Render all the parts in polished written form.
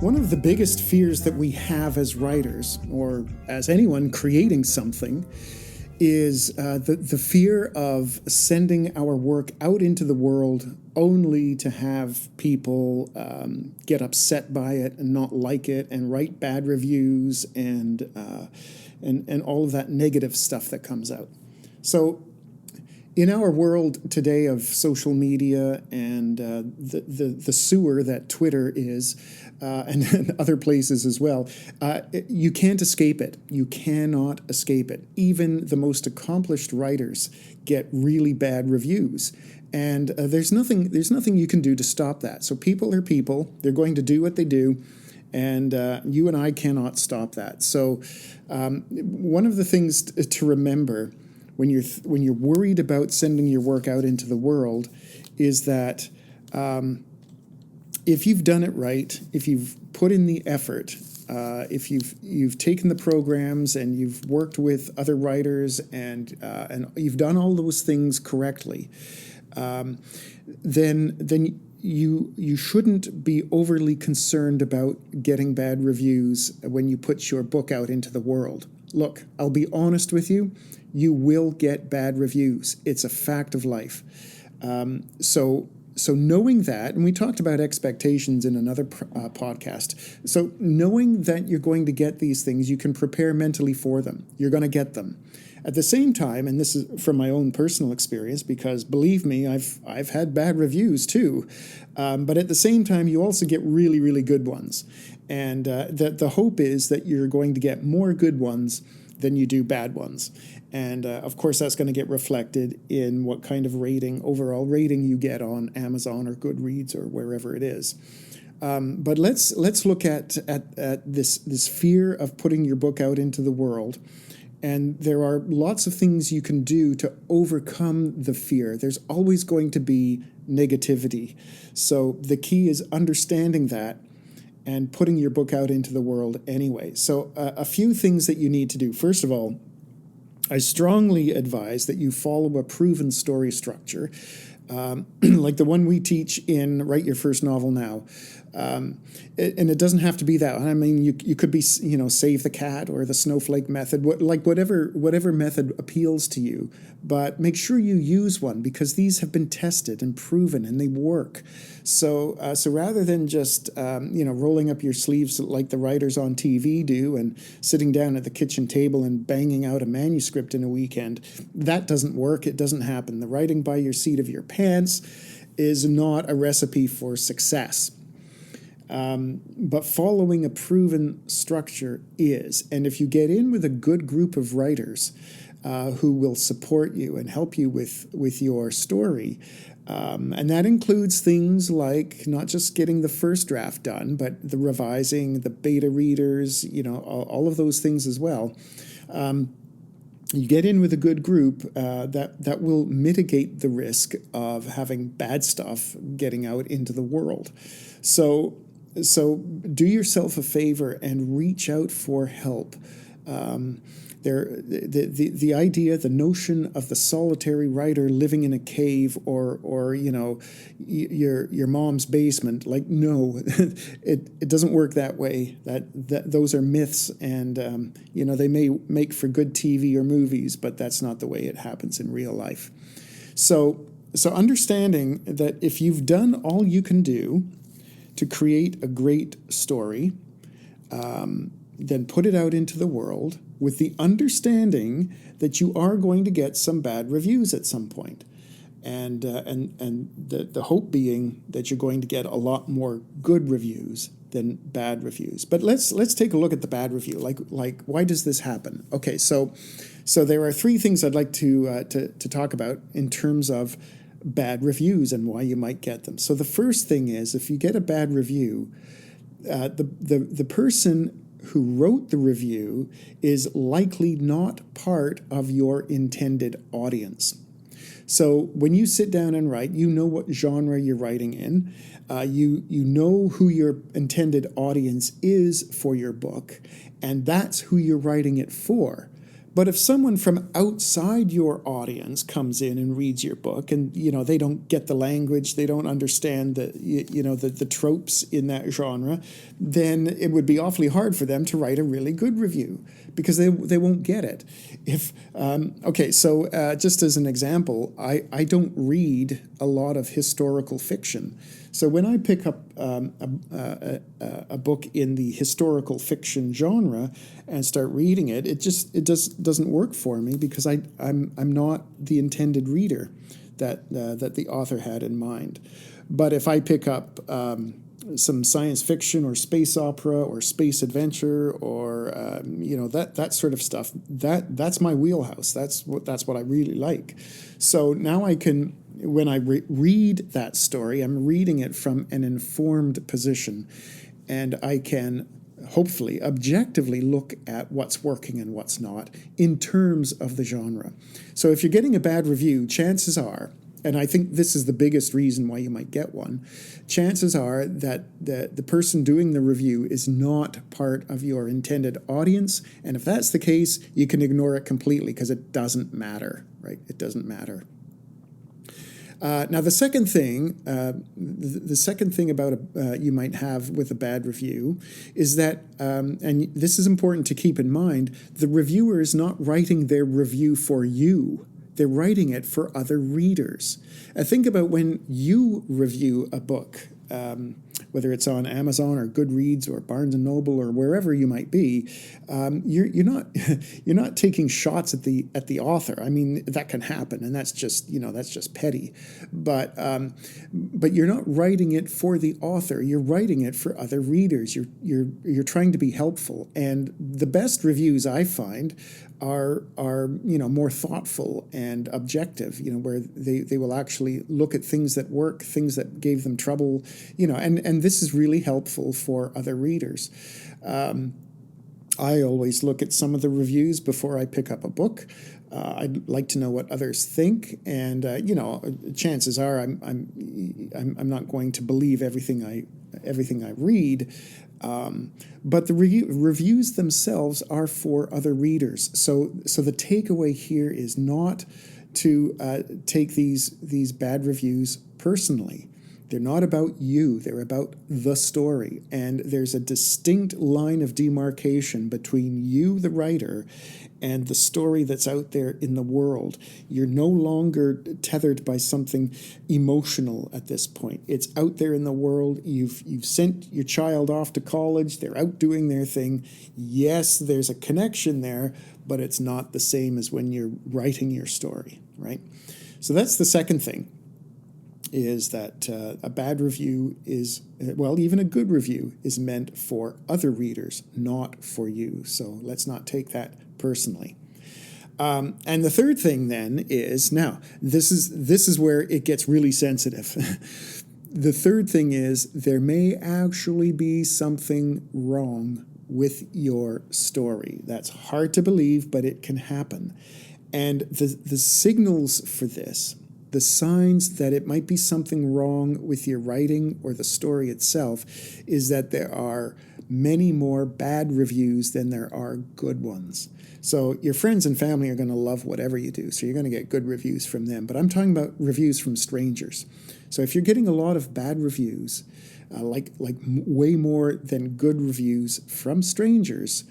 One of the biggest fears that we have as writers, or as anyone creating something, is the fear of sending our work out into the world only to have people get upset by it and not like it and write bad reviews and all of that negative stuff that comes out. So in our world today of social media and the sewer that Twitter is, and other places as well, you can't escape it. You cannot escape it. Even the most accomplished writers get really bad reviews, and there's nothing you can do to stop that. So people are people; they're going to do what they do, and you and I cannot stop that. So one of the things to remember when you're worried about sending your work out into the world is that if you've done it right, if you've put in the effort, if you've taken the programs and you've worked with other writers and you've done all those things correctly, then you shouldn't be overly concerned about getting bad reviews when you put your book out into the world. Look, I'll be honest with you. You will get bad reviews. It's a fact of life. So knowing that, and we talked about expectations in another podcast. So knowing that you're going to get these things, you can prepare mentally for them. You're going to get them. At the same time, and this is from my own personal experience, because believe me, I've had bad reviews too. But at the same time, you also get really, really good ones. And the hope is that you're going to get more good ones than you do bad ones. And of course, that's going to get reflected in what kind of overall rating you get on Amazon or Goodreads or wherever it is. But let's look at this fear of putting your book out into the world. And there are lots of things you can do to overcome the fear. There's always going to be negativity. So the key is understanding that and putting your book out into the world anyway. So a few things that you need to do. First of all, I strongly advise that you follow a proven story structure, like the one we teach in Write Your First Novel Now. And it doesn't have to be that. I mean, you could be, Save the Cat or the Snowflake method, whatever method appeals to you. But make sure you use one because these have been tested and proven and they work. So rather than just rolling up your sleeves like the writers on TV do and sitting down at the kitchen table and banging out a manuscript in a weekend, that doesn't work. It doesn't happen. The writing by your seat of your pants is not a recipe for success. But following a proven structure is. And if you get in with a good group of writers who will support you and help you with your story, and that includes things like not just getting the first draft done, but the revising, the beta readers, all of those things as well. You get in with a good group that will mitigate the risk of having bad stuff getting out into the world. So do yourself a favor and reach out for help. The idea, the notion of the solitary writer living in a cave or your mom's basement, no, it doesn't work that way. That those are myths, and they may make for good TV or movies, but that's not the way it happens in real life. So understanding that if you've done all you can do to create a great story, then put it out into the world with the understanding that you are going to get some bad reviews at some point. And the hope being that you're going to get a lot more good reviews than bad reviews. But let's take a look at the bad review. Like why does this happen? Okay, so there are three things I'd like to talk about in terms of bad reviews and why you might get them. So the first thing is, if you get a bad review, the person who wrote the review is likely not part of your intended audience. So when you sit down and write, you know what genre you're writing in. You know who your intended audience is for your book, and that's who you're writing it for. But if someone from outside your audience comes in and reads your book, and they don't get the language, they don't understand the tropes in that genre, then it would be awfully hard for them to write a really good review because they won't get it. Just as an example, I don't read a lot of historical fiction. So when I pick up a book in the historical fiction genre and start reading it, it doesn't work for me because I'm not the intended reader that the author had in mind. But if I pick up some science fiction or space opera or space adventure or that sort of stuff, that's my wheelhouse. That's what I really like. So now I can, when I read that story, I'm reading it from an informed position, and I can hopefully objectively look at what's working and what's not in terms of the genre. So if you're getting a bad review, chances are, and I think this is the biggest reason why you might get one, chances are that the person doing the review is not part of your intended audience. And if that's the case, you can ignore it completely because it doesn't matter, right? It doesn't matter. Now, the second thing about you might have with a bad review is that, and this is important to keep in mind, the reviewer is not writing their review for you. They're writing it for other readers. Think about when you review a book, whether it's on Amazon or Goodreads or Barnes and Noble or wherever you might be. You're not taking shots at the author. I mean, that can happen, and that's just petty. But you're not writing it for the author. You're writing it for other readers. You're trying to be helpful, and the best reviews I find are more thoughtful and objective, where they will actually look at things that work, things that gave them trouble, and this is really helpful for other readers. I always look at some of the reviews before I pick up a book. I'd like to know what others think, and chances are I'm not going to believe everything I read. But the reviews themselves are for other readers. So the takeaway here is not to take these bad reviews personally. They're not about you. They're about the story. And there's a distinct line of demarcation between you, the writer, and the story that's out there in the world. You're no longer tethered by something emotional at this point. It's out there in the world. You've sent your child off to college. They're out doing their thing. Yes, there's a connection there, but it's not the same as when you're writing your story, right? So that's the second thing, is that a bad review is, even a good review is meant for other readers, not for you. So let's not take that personally. And the third thing then is, now this is where it gets really sensitive. The third thing is there may actually be something wrong with your story. That's hard to believe, but it can happen. And the signals for this, the signs that it might be something wrong with your writing or the story itself, is that there are many more bad reviews than there are good ones. So your friends and family are going to love whatever you do, so you're going to get good reviews from them. But I'm talking about reviews from strangers. So if you're getting a lot of bad reviews, like way more than good reviews from strangers,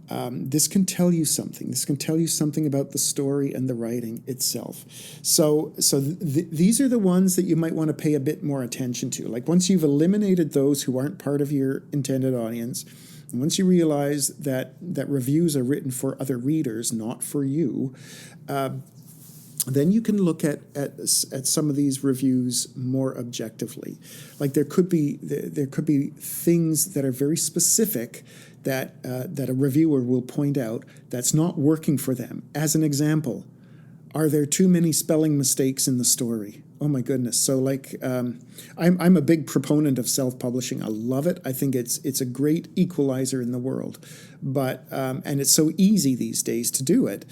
this can tell you something. This can tell you something about the story and the writing itself. So these are the ones that you might want to pay a bit more attention to. Like once you've eliminated those who aren't part of your intended audience, and once you realize that reviews are written for other readers, not for you, then you can look at some of these reviews more objectively. Like there could be things that are very specific that a reviewer will point out that's not working for them. As an example, are there too many spelling mistakes in the story? Oh my goodness! So I'm a big proponent of self-publishing. I love it. I think it's a great equalizer in the world. but and it's so easy these days to do it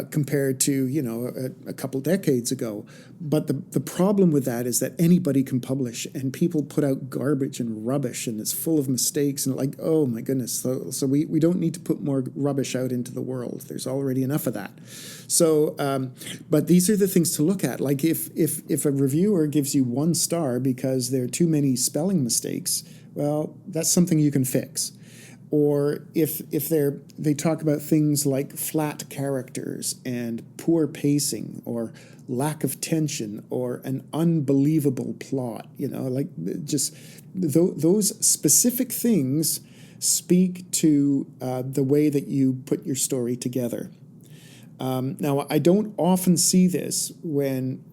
compared to a couple decades ago. But the problem with that is that anybody can publish, and people put out garbage and rubbish, and it's full of mistakes, and like, oh my goodness. So we don't need to put more rubbish out into the world. There's already enough of that. So, but these are the things to look at. Like if a reviewer gives you 1 star because there are too many spelling mistakes, well, that's something you can fix. Or if they talk about things like flat characters and poor pacing or lack of tension or an unbelievable plot, like just those specific things speak to the way that you put your story together. Now, I don't often see this when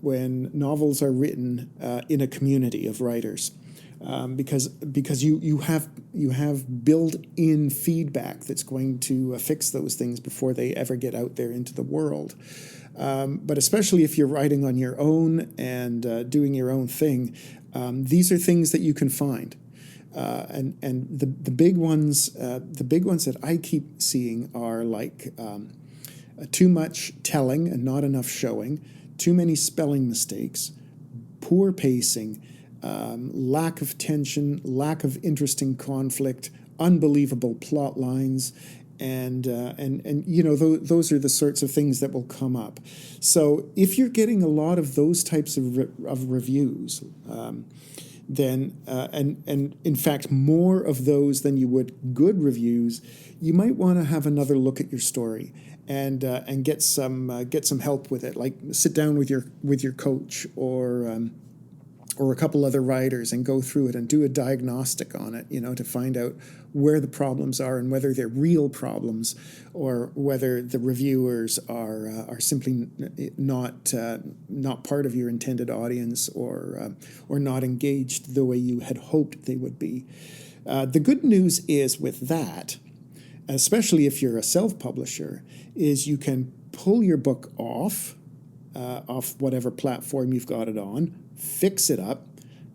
novels are written in a community of writers. Because you have built-in feedback that's going to fix those things before they ever get out there into the world. But especially if you're writing on your own and doing your own thing, these are things that you can find. And the big ones that I keep seeing are like too much telling and not enough showing, too many spelling mistakes, poor pacing, lack of tension, lack of interesting conflict, unbelievable plot lines, and those are the sorts of things that will come up. So if you're getting a lot of those types of reviews, then and in fact more of those than you would good reviews, you might want to have another look at your story and get some help with it. Like sit down with your coach or a couple other writers and go through it and do a diagnostic on it, to find out where the problems are and whether they're real problems or whether the reviewers are simply not part of your intended audience or not engaged the way you had hoped they would be. The good news is with that, especially if you're a self-publisher, is you can pull your book off whatever platform you've got it on, fix it up,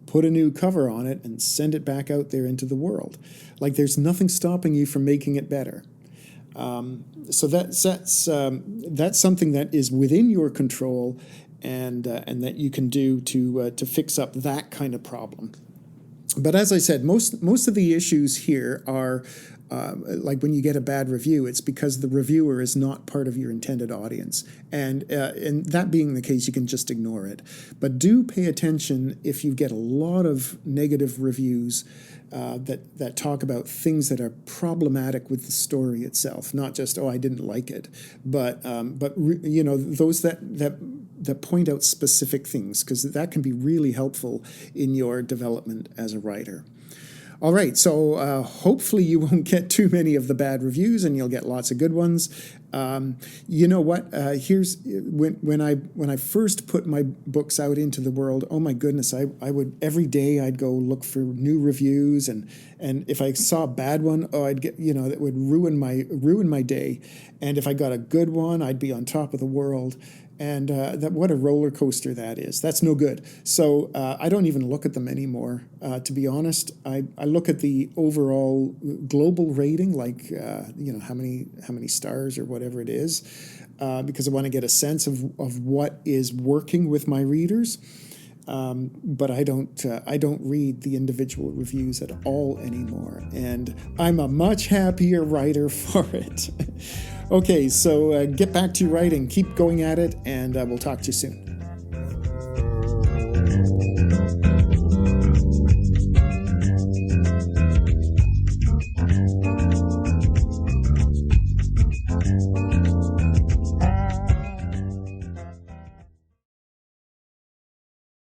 put a new cover on it, and send it back out there into the world. Like there's nothing stopping you from making it better. So that's something that is within your control, and that you can do to fix up that kind of problem. But as I said, most of the issues here are like when you get a bad review, it's because the reviewer is not part of your intended audience. And that being the case, you can just ignore it. But do pay attention if you get a lot of negative reviews that talk about things that are problematic with the story itself, not just, I didn't like it, but those that point out specific things, because that can be really helpful in your development as a writer. All right, so hopefully you won't get too many of the bad reviews, and you'll get lots of good ones. You know what? Here's when I first put my books out into the world. Oh my goodness! I would every day I'd go look for new reviews, and if I saw a bad one, I'd get that would ruin my day. And if I got a good one, I'd be on top of the world. And that what a roller coaster that is. That's no good. So I don't even look at them anymore. To be honest, I look at the overall global rating, like how many stars or whatever it is, because I want to get a sense of what is working with my readers. But I don't read the individual reviews at all anymore, and I'm a much happier writer for it. Okay, so get back to your writing, keep going at it, and we'll talk to you soon.